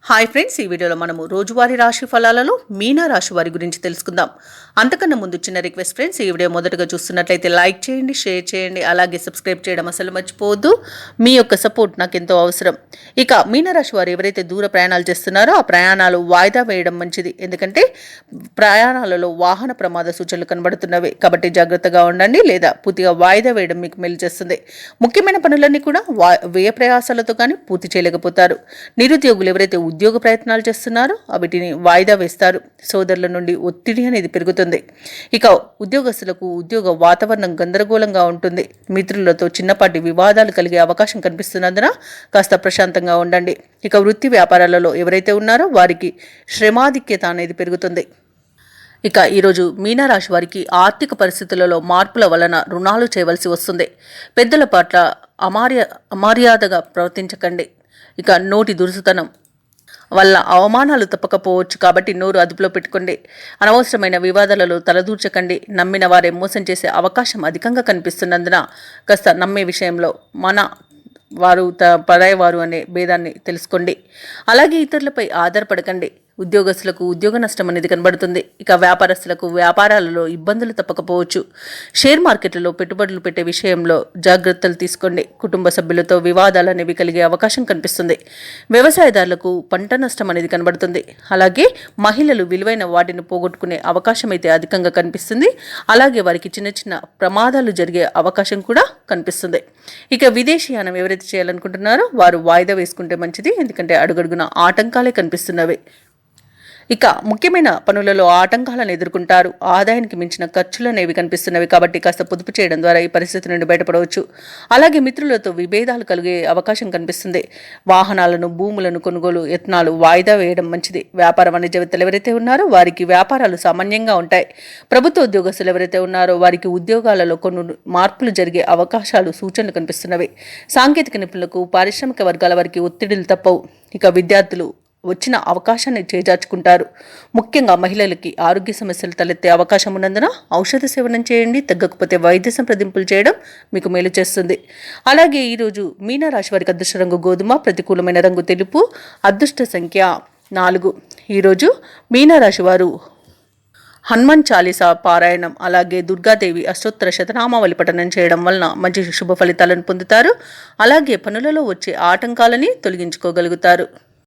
Hi friends, ఈ వీడియోలో మనము రోజువారీ రాశి ఫలాలలో మీన రాశి వారి గురించి తెలుసుకుందాం. అంతకన్నా ముందు చిన్న రిక్వెస్ట్ ఫ్రెండ్స్, ఈ వీడియో మొదటగా చూస్తున్నట్లయితే లైక్ చేయండి, షేర్ చేయండి, అలాగే సబ్స్క్రైబ్ చేయడం అసలు మర్చిపోవద్దు. మీ యొక్క సపోర్ట్ నాకు ఎంతో అవసరం. ఇక మీన రాశి వారు ఎవరైతే దూర ప్రయాణాలు చేస్తున్నారో ఆ ప్రయాణాలు వాయిదా వేయడం మంచిది. ఎందుకంటే ప్రయాణాలలో వాహన ప్రమాద సూచనలు కనబడుతున్నవి కాబట్టి జాగ్రత్తగా ఉండండి, లేదా పూర్తిగా వాయిదా వేయడం మీకు మేలు చేస్తుంది. ముఖ్యమైన పనులన్నీ కూడా వ్యయ ప్రయాసాలతో కానీ పూర్తి చేయలేకపోతారు. నిరుద్యోగులు ఎవరైతే ఉద్యోగ ప్రయత్నాలు చేస్తున్నారో వీటిని వాయిదా వేస్తారు. సోదరుల నుండి ఒత్తిడి అనేది పెరుగుతుంది. ఇక ఉద్యోగస్తులకు ఉద్యోగ వాతావరణం గందరగోళంగా ఉంటుంది. మిత్రులతో చిన్నపాటి వివాదాలు కలిగే అవకాశం కనిపిస్తున్నందున కాస్త ప్రశాంతంగా ఉండండి. ఇక వృత్తి వ్యాపారాలలో ఎవరైతే ఉన్నారో వారికి శ్రమాధిక్యత అనేది పెరుగుతుంది. ఇక ఈరోజు మీనరాశి వారికి ఆర్థిక పరిస్థితులలో మార్పుల వలన రుణాలు చేయవలసి వస్తుంది. పెద్దల పట్ల అమర్యాదగా ప్రవర్తించకండి. ఇక నోటి దురుసుతనం వల్ల అవమానాలు తప్పకపోవచ్చు కాబట్టి నోరు అదుపులో పెట్టుకోండి. అనవసరమైన వివాదాలలో తలదూర్చకండి. నమ్మిన వారే మోసం చేసే అవకాశం అధికంగా కనిపిస్తున్నందున కాస్త నమ్మే విషయంలో వారు పరాయవారు అనే భేదాన్ని తెలుసుకోండి. అలాగే ఇతరులపై ఆధారపడకండి. ఉద్యోగస్తులకు ఉద్యోగ నష్టం అనేది కనబడుతుంది. ఇక వ్యాపారస్తులకు వ్యాపారాలలో ఇబ్బందులు తప్పకపోవచ్చు. షేర్ మార్కెట్లలో పెట్టుబడులు పెట్టే విషయంలో జాగ్రత్తలు తీసుకోండి. కుటుంబ సభ్యులతో వివాదాలు అనేవి కలిగే అవకాశం కనిపిస్తుంది. వ్యవసాయదారులకు పంట నష్టం అనేది కనబడుతుంది. అలాగే మహిళలు విలువైన వాటిని పోగొట్టుకునే అవకాశం అయితే అధికంగా కనిపిస్తుంది. అలాగే వారికి చిన్న చిన్న ప్రమాదాలు జరిగే అవకాశం కూడా కనిపిస్తుంది. ఇక విదేశీయానం ఎవరైతే చేయాలనుకుంటున్నారో వారు వాయిదా వేసుకుంటే మంచిది. ఎందుకంటే అడుగడుగున ఆటంకాలే కనిపిస్తున్నవి. ఇక ముఖ్యమైన పనులలో ఆటంకాలను ఎదుర్కొంటారు. ఆదాయానికి మించిన ఖర్చులు అనేవి కనిపిస్తున్నవి కాబట్టి కాస్త పొదుపు చేయడం ద్వారా ఈ పరిస్థితి నుండి బయటపడవచ్చు. అలాగే మిత్రులతో విభేదాలు కలిగే అవకాశం కనిపిస్తుంది. వాహనాలను, భూములను కొనుగోలు యత్నాలు వాయిదా వేయడం మంచిది. వ్యాపార వాణిజ్యవేత్తలు ఎవరైతే ఉన్నారో వారికి వ్యాపారాలు సామాన్యంగా ఉంటాయి. ప్రభుత్వ ఉద్యోగస్తులు ఎవరైతే ఉన్నారో వారికి ఉద్యోగాలలో కొన్ని మార్పులు జరిగే అవకాశాలు, సూచనలు కనిపిస్తున్నవి. సాంకేతిక నిపుణులకు, పారిశ్రామిక వర్గాల వారికి ఒత్తిడిలు తప్పవు. ఇక విద్యార్థులు వచ్చిన అవకాశాన్ని చేజార్చుకుంటారు. ముఖ్యంగా మహిళలకి ఆరోగ్య సమస్యలు తలెత్తే అవకాశం ఉన్నందున ఔషధ సేవనం చేయండి. తగ్గకపోతే వైద్య సంప్రదింపులు చేయడం మీకు మేలు చేస్తుంది. అలాగే ఈరోజు మీనరాశి వారికి అదృష్ట రంగు గోధుమ, ప్రతికూలమైన రంగు తెలుపు, అదృష్ట సంఖ్య 4. ఈరోజు మీనరాశి వారు హనుమాన్ చాలీసా పారాయణం, అలాగే దుర్గాదేవి అష్టోత్తర శతనామావళి పఠనం చేయడం వలన మంచి శుభ ఫలితాలను పొందుతారు. అలాగే పనులలో వచ్చే ఆటంకాలని తొలగించుకోగలుగుతారు.